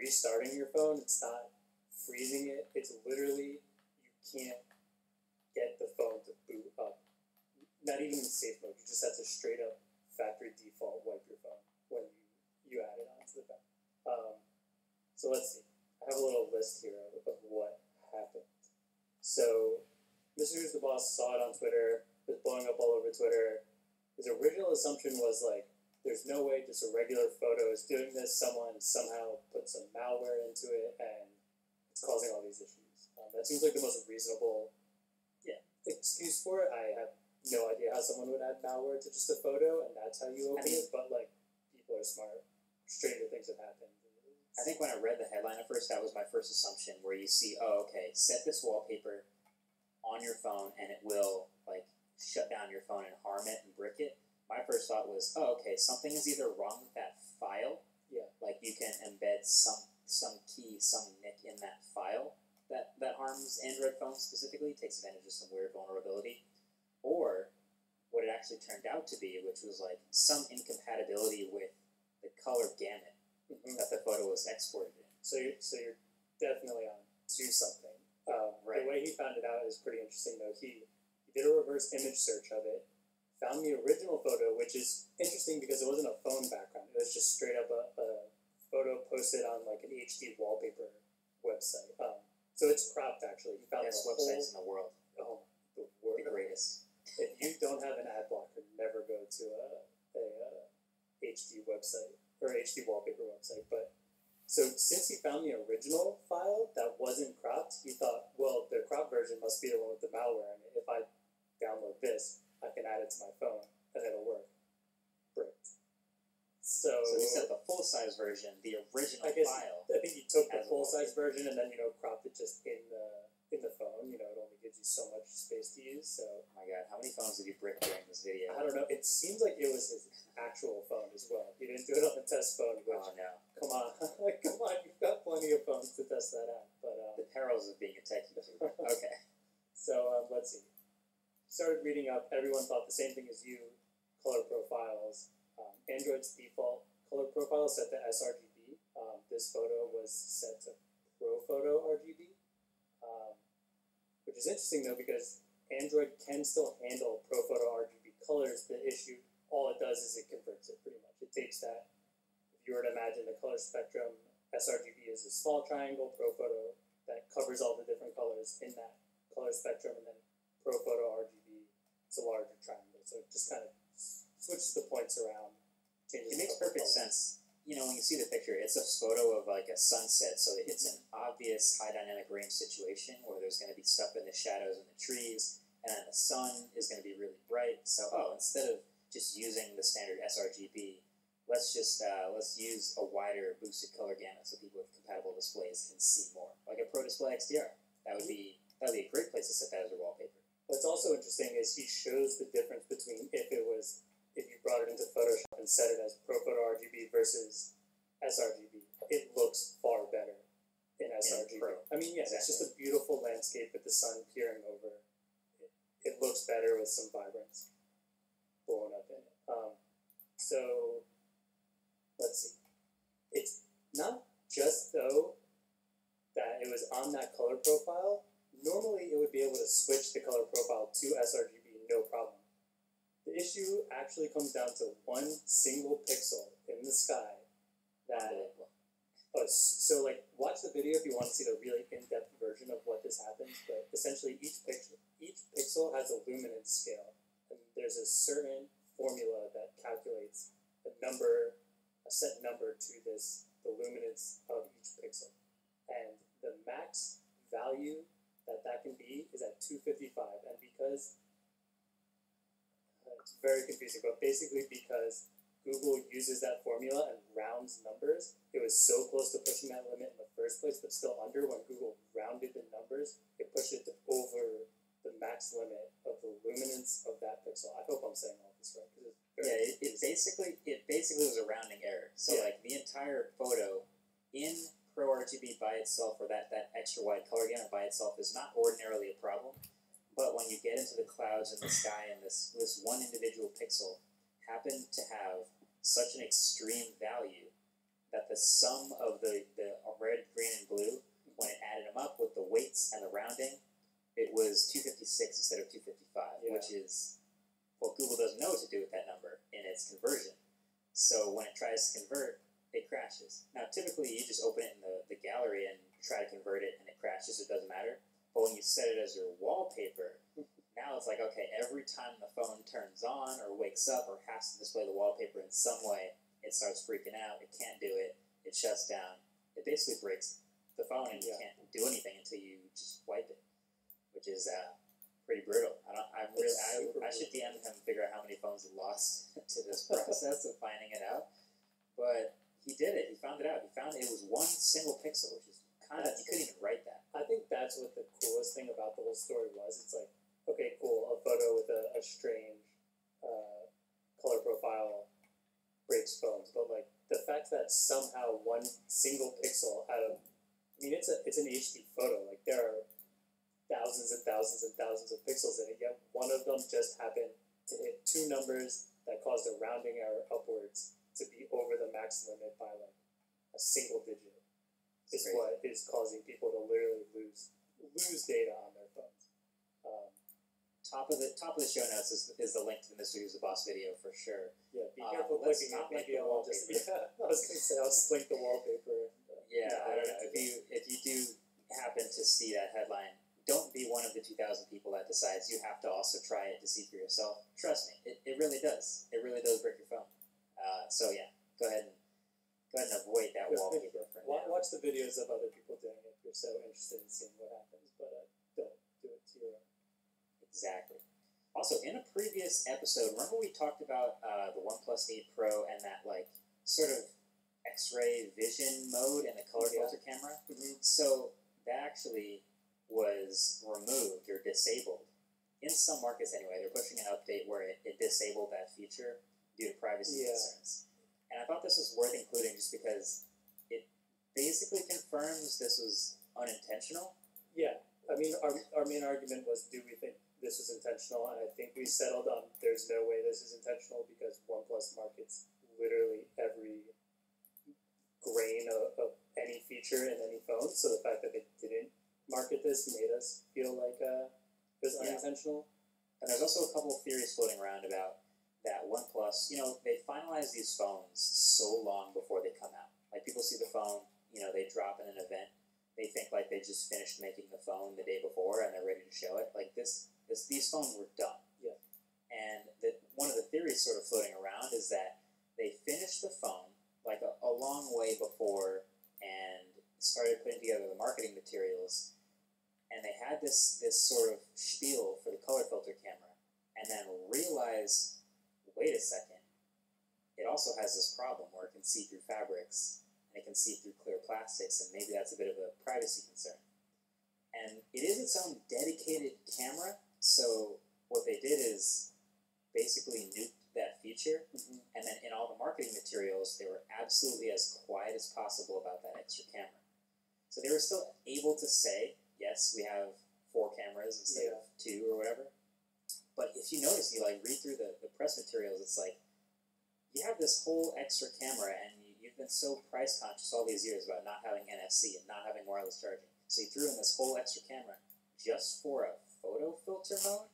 restarting your phone. It's not freezing it. It's literally, you can't get the phone to boot up. Not even in safe mode. You just have to straight up factory default wipe your phone when you add it onto the back. So let's see. I have a little list here of what happened. So Mr. Who's the Boss saw it on Twitter. It was blowing up all over Twitter. His original assumption was like, there's no way just a regular photo is doing this. Someone somehow put some malware into it and it's causing all these issues. That seems like the most reasonable excuse for it. I have no idea how someone would add malware to just a photo and that's how you open it, but like, people are smart. Stranger things have happened. I think when I read the headline at first, that was my first assumption, where you see, oh, okay, set this wallpaper on your phone and it will like shut down your phone and harm it and brick it. My first thought was, oh, okay, something is either wrong with that file. Yeah. Like you can embed some key, some nick in that file that harms Android phones specifically, takes advantage of some weird vulnerability. Or what it actually turned out to be, which was like some incompatibility with the color gamut that the photo was exported in. So you're definitely on to something. Right. The way he found it out is pretty interesting though. He did a reverse image search of it, found the original photo, which is interesting because it wasn't a phone background. It was just straight up a photo posted on like an HD wallpaper website. So it's cropped actually. He found best the websites whole, in the world. Oh, the world. The greatest. If you don't have an ad blocker, never go to a HD website or HD wallpaper website. But so since he found the original file that wasn't cropped, he thought, well, the cropped version must be the one with the malware in it. If I download this, I can add it to my phone and it'll work. Bricked. So he said the full size version, the original file. I think he took the full size version and then cropped it just in the phone. It only gives you so much space to use. So oh my God, how many phones did you brick during this video? I don't know. It seems like it was his actual phone as well. He didn't do it on the test phone. Which, oh no! Come on, come on! You've got plenty of phones to test that out. But the perils of being a tech YouTuber. Okay. So let's see. Started reading up. Everyone thought the same thing as you. Color profiles. Android's default color profile is set to sRGB. This photo was set to ProPhoto RGB, which is interesting though because Android can still handle ProPhoto RGB colors. The issue, all it does is it converts it pretty much. It takes that. If you were to imagine the color spectrum, sRGB is a small triangle. ProPhoto that covers all the different colors in that color spectrum, and then ProPhoto RGB is a larger triangle. So it just kind of switches the points around. It makes perfect sense. When you see the picture, it's a photo of like a sunset, so it's an obvious high dynamic range situation where there's going to be stuff in the shadows and the trees, and then the sun is going to be really bright. So, instead of just using the standard sRGB, let's use a wider boosted color gamut so people with compatible displays can see more, like a Pro Display XDR. That would be a great place to set that as a wallpaper. What's also interesting is he shows the difference between if you brought it into Photoshop and set it as ProPhoto RGB versus sRGB. It looks far better in sRGB. I mean, yes, exactly. It's just a beautiful landscape with the sun peering over. It looks better with some vibrance blowing up in it. So, let's see. It's not just, though, that it was on that color profile. Normally, it would be able to switch the color profile to sRGB, no problem. The issue actually comes down to one single pixel in the sky so watch the video if you want to see the really in-depth version of what this happens, but essentially each pixel has a luminance scale, and there's a certain formula that calculates a set number to the luminance of each pixel, and the max value that can be is at 255, and because it's very confusing, but basically because Google uses that formula and rounds numbers, it was so close to pushing that limit in the first place, but still under. When Google rounded the numbers, it pushed it over the max limit of the luminance of that pixel. I hope I'm saying all this right. It basically was a rounding error. So like the entire photo in Pro RGB by itself, or that extra wide color gamut by itself, is not ordinarily a problem. But when you get into the clouds and the sky, and this one individual pixel happened to have such an extreme value that the sum of the typically you just open it in the gallery and try to convert it and it crashes, it doesn't matter. But when you set it as your wallpaper, now it's like, okay, every time the phone turns on or wakes up or has to display the wallpaper in some way, it starts freaking out, it can't do it, it shuts down, it basically breaks the phone and you can't do anything until you just wipe it, which is pretty brutal. I should DM him and figure out how many phones he lost to this process of finding it out. But he did it. He found it out. He found it was one single pixel, which is kind of, you couldn't even write that. I think that's what the coolest thing about the whole story was. It's like, okay, cool, a photo with a strange color profile breaks phones, but like the fact that somehow one single pixel out of, I mean, it's an HD photo. Like there are thousands and thousands and thousands of pixels in it, yet one of them just happened to hit two numbers that caused a rounding error upwards to be over the max limit by like a single digit. Is what is causing people to literally lose data on their phones. Top of the show notes is the link to the Mr. Who's the Boss video for sure. Yeah, be careful clicking it. Maybe I'll just I was gonna say I'll just link the wallpaper. I don't know. If you do happen to see that headline, don't be one of the 2,000 people that decides you have to also try it to see for yourself. Trust me, it really does. It really does break your phone. So yeah, go ahead and avoid that wallpaper for now. Watch the videos of other people doing it if you're so interested in seeing what happens, but don't do it to your own. Exactly. Also, in a previous episode, remember we talked about the OnePlus 8 Pro and that like sort of X-ray vision mode in the color filter camera? Mm-hmm. So that actually was removed or disabled. In some markets anyway, they're pushing an update where it disabled that feature due to privacy concerns. And I thought this was worth including just because it basically confirms this was unintentional. Yeah, I mean, our main argument was, do we think this was intentional? And I think we settled on there's no way this is intentional because OnePlus markets literally every grain of any feature in any phone. So the fact that they didn't market this made us feel like it was unintentional. And there's also a couple of theories floating around about that OnePlus, they finalize these phones so long before they come out. Like, people see the phone, they drop in an event, they think like they just finished making the phone the day before and they're ready to show it. Like, these phones were done. Yeah. And one of the theories sort of floating around is that they finished the phone like a long way before and started putting together the marketing materials, and they had this sort of spiel for the color filter camera, and then realized, wait a second, it also has this problem where it can see through fabrics, and it can see through clear plastics, and maybe that's a bit of a privacy concern. And it is its own dedicated camera, so what they did is basically nuked that feature, and then in all the marketing materials, they were absolutely as quiet as possible about that extra camera. So they were still able to say, yes, we have 4 cameras instead of 2 or whatever. But if you notice, you read through the press materials, it's like, you have this whole extra camera, and you've been so price conscious all these years about not having NFC and not having wireless charging. So you threw in this whole extra camera just for a photo filter mode?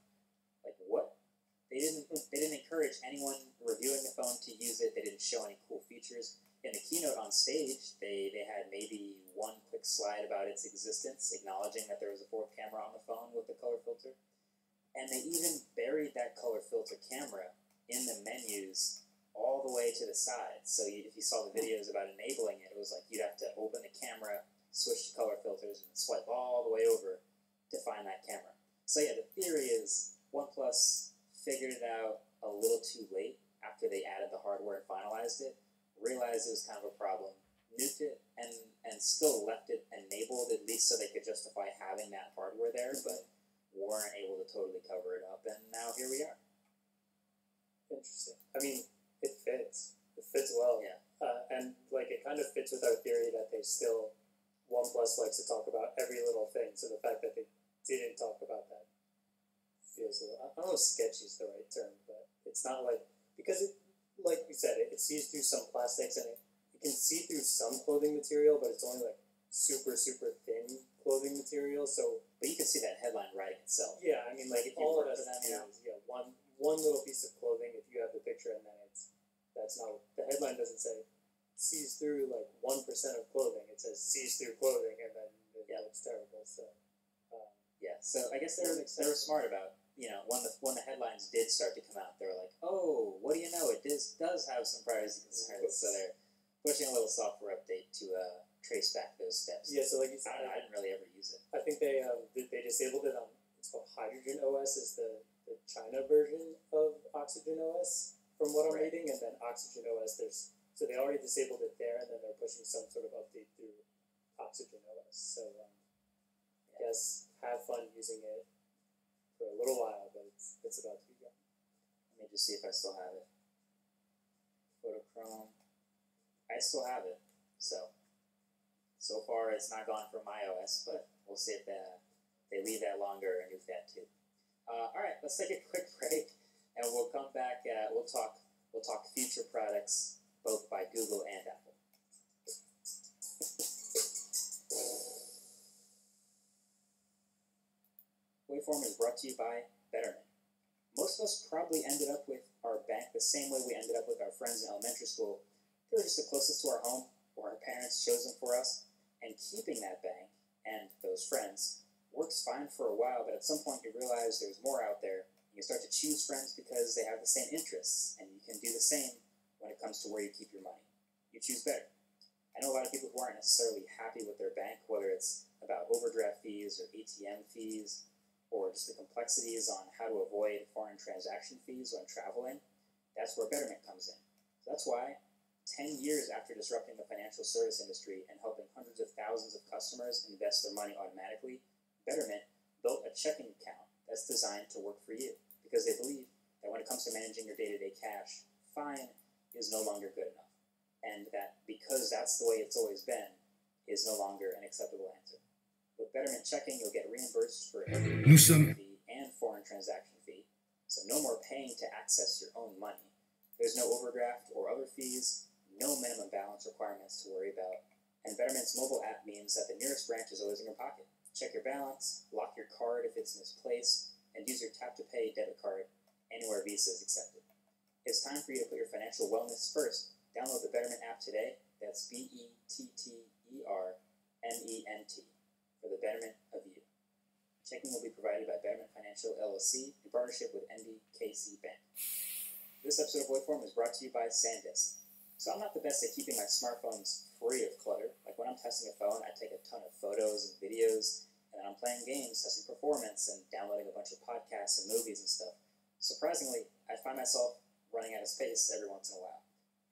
Like, what? They didn't encourage anyone reviewing the phone to use it. They didn't show any cool features. In the keynote on stage, they had maybe one quick slide about its existence, acknowledging that there was a 4th camera on the phone with the color filter. And they even buried that color filter camera in the menus all the way to the side. So if you saw the videos about enabling it, it was like you'd have to open the camera, switch to color filters, and swipe all the way over to find that camera. So yeah, the theory is OnePlus figured it out a little too late after they added the hardware and finalized it, realized it was kind of a problem, nuked it, and still left it enabled, at least so they could justify having that hardware there, but weren't able to totally cover it up, and now here we are. Interesting. I mean, it fits. It fits well. Yeah. And it kind of fits with our theory that OnePlus likes to talk about every little thing, so the fact that they didn't talk about that feels a little, I don't know if sketchy is the right term, but it's not because it, like we said, it sees through some plastics, and it can see through some clothing material, but it's only super, super thin clothing material, so. But you can see that headline writing itself. Yeah, I mean, if all it has to do is, one little piece of clothing, if you have the picture, and then that's not, the headline doesn't say sees through like 1% of clothing. It says sees through clothing, and then it looks terrible. So yeah. So I guess they were smart about, you know, when the headlines did start to come out, they were like, oh, what do you know? It does have some privacy concerns. So they're pushing a little software update to trace back those steps. Yeah. So like you said, I didn't really ever use it. I think they disabled it on. It's called Hydrogen OS. Is the China version of Oxygen OS from what I'm reading, and then Oxygen OS. So they already disabled it there, and then they're pushing some sort of update through Oxygen OS. So I guess have fun using it for a little while, but it's about to be gone. Let me just see if I still have it. Photochrome. I still have it. So far it's not gone from my OS, but we'll see if they leave that longer and use that too. All right, let's take a quick break, and we'll come back. We'll talk future products, both by Google and Apple. Waveform is brought to you by Betterment. Most of us probably ended up with our bank the same way we ended up with our friends in elementary school. They were just the closest to our home, or our parents chose them for us, and keeping that bank and those friends works fine for a while, but at some point you realize there's more out there. You start to choose friends because they have the same interests, and you can do the same when it comes to where you keep your money. You choose better. I know a lot of people who aren't necessarily happy with their bank, whether it's about overdraft fees or ATM fees, or just the complexities on how to avoid foreign transaction fees when traveling. That's where Betterment comes in. So that's why 10 years after disrupting the financial service industry and helping hundreds of thousands of customers invest their money automatically, Betterment built a checking account that's designed to work for you, because they believe that when it comes to managing your day-to-day cash, fine is no longer good enough, and that because that's the way it's always been is no longer an acceptable answer. With Betterment Checking, you'll get reimbursed for every fee and foreign transaction fee, so no more paying to access your own money. There's no overdraft or other fees, no minimum balance requirements to worry about, and Betterment's mobile app means that the nearest branch is always in your pocket. Check your balance, lock your card if it's misplaced, and use your tap-to-pay debit card anywhere Visa is accepted. It's time for you to put your financial wellness first. Download the Betterment app today. That's BETTERMENT for the betterment of you. Checking will be provided by Betterment Financial LLC in partnership with NBKC Bank. This episode of Waveform is brought to you by SanDisk. So I'm not the best at keeping my smartphones free of clutter. Like when I'm testing a phone, I take a ton of photos and videos, and then I'm playing games, testing performance, and downloading a bunch of podcasts and movies and stuff. Surprisingly, I find myself running out of space every once in a while.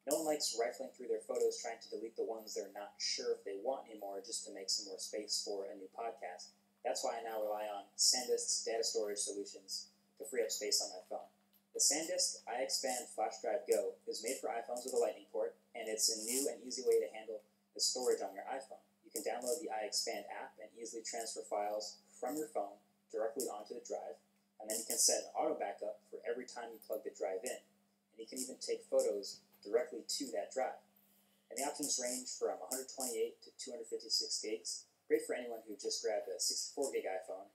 No one likes rifling through their photos trying to delete the ones they're not sure if they want anymore just to make some more space for a new podcast. That's why I now rely on SanDisk's data storage solutions to free up space on my phone. The SanDisk iXpand Flash Drive Go is made for iPhones with a lightning port, and it's a new and easy way to handle the storage on your iPhone. You can download the iXpand app and easily transfer files from your phone directly onto the drive, and then you can set an auto backup for every time you plug the drive in, and you can even take photos directly to that drive. And the options range from 128 to 256 gigs, great for anyone who just grabbed a 64 gig iPhone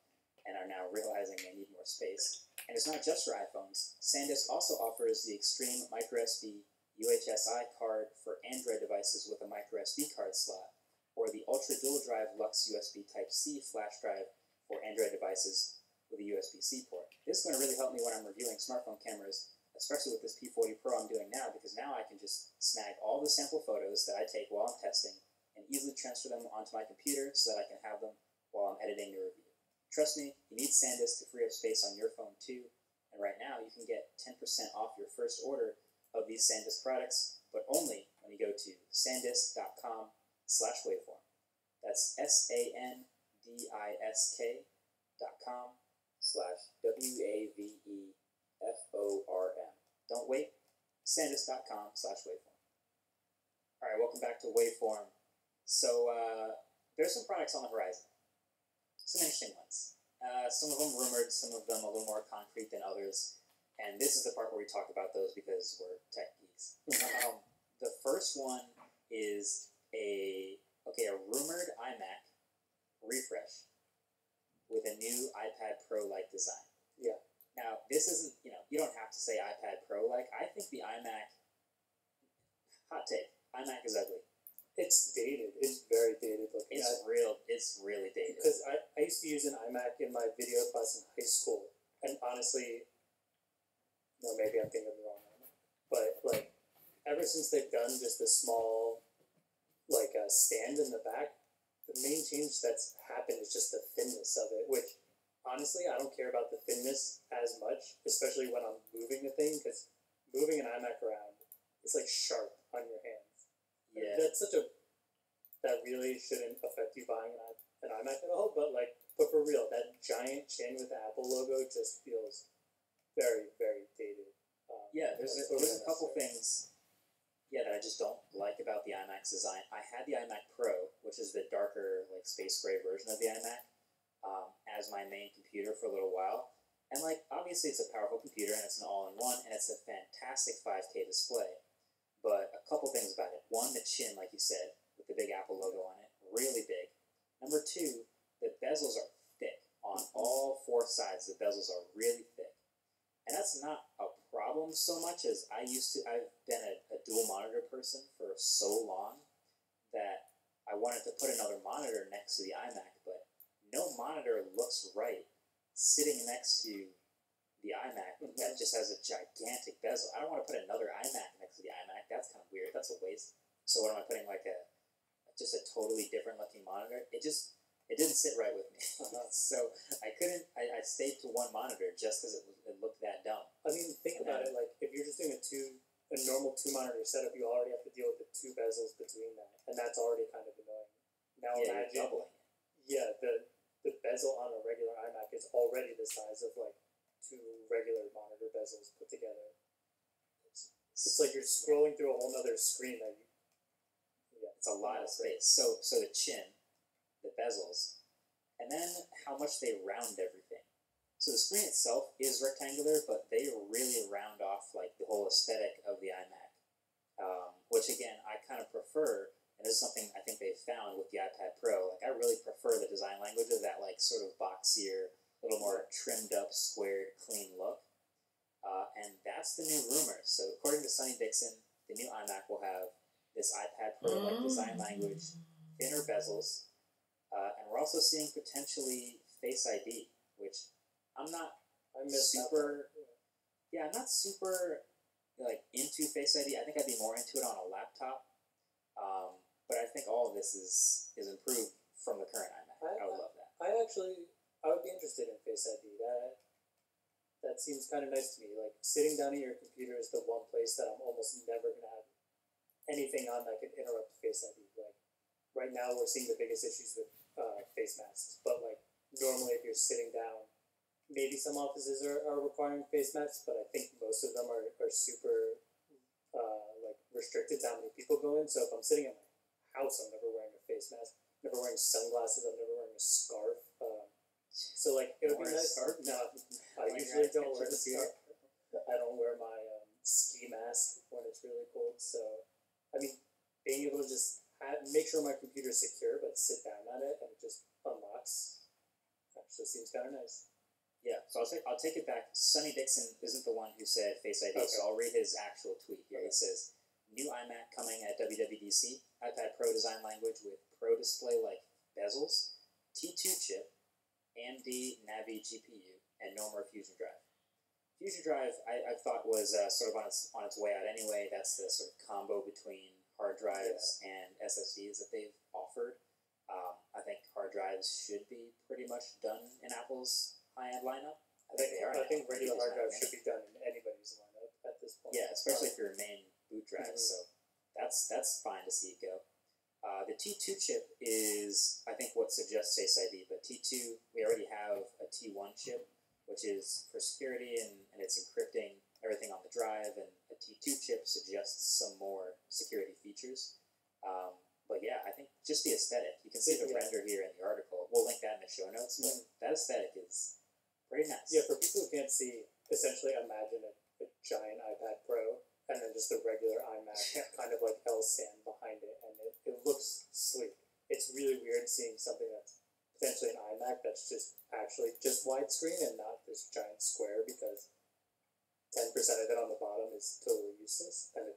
and are now realizing they need more space. And it's not just for iPhones. SanDisk also offers the Extreme microSD UHSI card for Android devices with a microSD card slot, or the Ultra Dual Drive Lux USB Type-C flash drive for Android devices with a USB-C port. This is going to really help me when I'm reviewing smartphone cameras, especially with this P40 Pro I'm doing now, because now I can just snag all the sample photos that I take while I'm testing and easily transfer them onto my computer so that I can have them while I'm editing the review. Trust me, you need SanDisk to free up space on your phone too, and right now you can get 10% off your first order of these SanDisk products, but only when you go to sandisk.com/waveform. That's SANDISK.com/WAVEFORM. Don't wait, sandisk.com/waveform. Alright, welcome back to Waveform. So, there's some products on the horizon. Some interesting ones. Some of them rumored, some of them a little more concrete than others. And this is the part where we talk about those because we're tech geeks. The first one is a rumored iMac refresh with a new iPad Pro-like design. Yeah. Now, this isn't, you don't have to say iPad Pro-like. I think the iMac, hot take, iMac is ugly. It's dated. It's very dated looking. It's really dated. Because I used to use an iMac in my video class in high school, and honestly, no, maybe I'm thinking of the wrong iMac, but like ever since they've done just a small like a stand in the back, the main change that's happened is just the thinness of it, which honestly I don't care about the thinness as much, especially when I'm moving the thing, because moving an iMac around is like sharp on your hands. Yeah. That's that really shouldn't affect you buying an iMac at all, but for real, that giant chin with the Apple logo just feels very, very dated. There's a couple things that I just don't like about the iMac's design. I had the iMac Pro, which is the darker, like, space gray version of the iMac, as my main computer for a little while. And, like, obviously it's a powerful computer, and it's an all-in-one, and it's a fantastic 5K display. But a couple things about it. One, the chin, like you said, with the big Apple logo on it, really big. Number two, the bezels are thick. On all four sides, the bezels are really thick. And that's not a problem so much as I've been a dual monitor person for so long that I wanted to put another monitor next to the iMac, but no monitor looks right sitting next to the iMac that just has a gigantic bezel. I don't want to put another iMac next to the iMac. That's kind of weird. That's a waste. So what am I putting, like just a totally different looking monitor? It didn't sit right with me. So I stayed to one monitor just because it looked that dumb. I mean, think about it. Like if you're just doing a normal 2 monitor setup, you already have to deal with the 2 bezels between that, and that's already kind of annoying. Now imagine doubling it. Yeah, the bezel on a regular iMac is already the size of like 2 regular monitor bezels put together. It's like you're scrolling through a whole nother screen that you. Yeah, it's a lot of space. So the chin, the bezels, and then how much they round everything. So the screen itself is rectangular, but they really round off like the whole aesthetic of the iMac, which again I kind of prefer. And this is something I think they found with the iPad Pro. Like I really prefer the design language of that like sort of boxier, a little more trimmed up, squared, clean look. And that's the new rumor. So according to Sonny Dixon, the new iMac will have this iPad Pro like design language, thinner bezels, and we're also seeing potentially Face ID, which I'm not super like into Face ID. I think I'd be more into it on a laptop. But I think all of this is improved from the current iMac. I would love that. I would be interested in Face ID. That seems kind of nice to me. Like sitting down at your computer is the one place that I'm almost never gonna have anything on that could interrupt Face ID. Like right now, we're seeing the biggest issues with face masks. But like normally, if you're sitting down, maybe some offices are requiring face masks, but I think most of them are super like restricted to how many people go in. So if I'm sitting in my house, I'm never wearing a face mask. Never wearing sunglasses. I'm never wearing a scarf. So like it would be nice. No, I usually don't wear a scarf. I don't wear my ski mask when it's really cold. So I mean, being able to just make sure my computer's secure, but sit down at it and it just unlocks actually seems kind of nice. Yeah, so I'll take it back. Sonny Dixon isn't the one who said Face ID, okay. So I'll read his actual tweet here. He says, new iMac coming at WWDC, iPad Pro design language with Pro display like bezels, T2 chip, AMD Navi GPU, and no more Fusion Drive. Fusion Drive I thought was sort of on its way out anyway. That's the sort of combo between hard drives and SSDs that they've offered. I think hard drives should be pretty much done in Apple's high-end lineup. I think regular hard drives should be done in anybody's lineup at this point. Yeah, especially if you're a main boot drive. So that's fine to see it go. The T2 chip is, I think, what suggests Face ID, but T2, we already have a T1 chip, which is for security, and it's encrypting everything on the drive, and a T2 chip suggests some more security features. But yeah, I think just the aesthetic. You can see the render here in the article. We'll link that in the show notes, but that aesthetic is pretty nice. Yeah, for people who can't see, essentially imagine a giant iPad Pro and then just a regular iMac kind of like L stand behind it, and it looks sleek. It's really weird seeing something that's potentially an iMac that's actually just widescreen and not this giant square, because 10% of it on the bottom is totally useless, and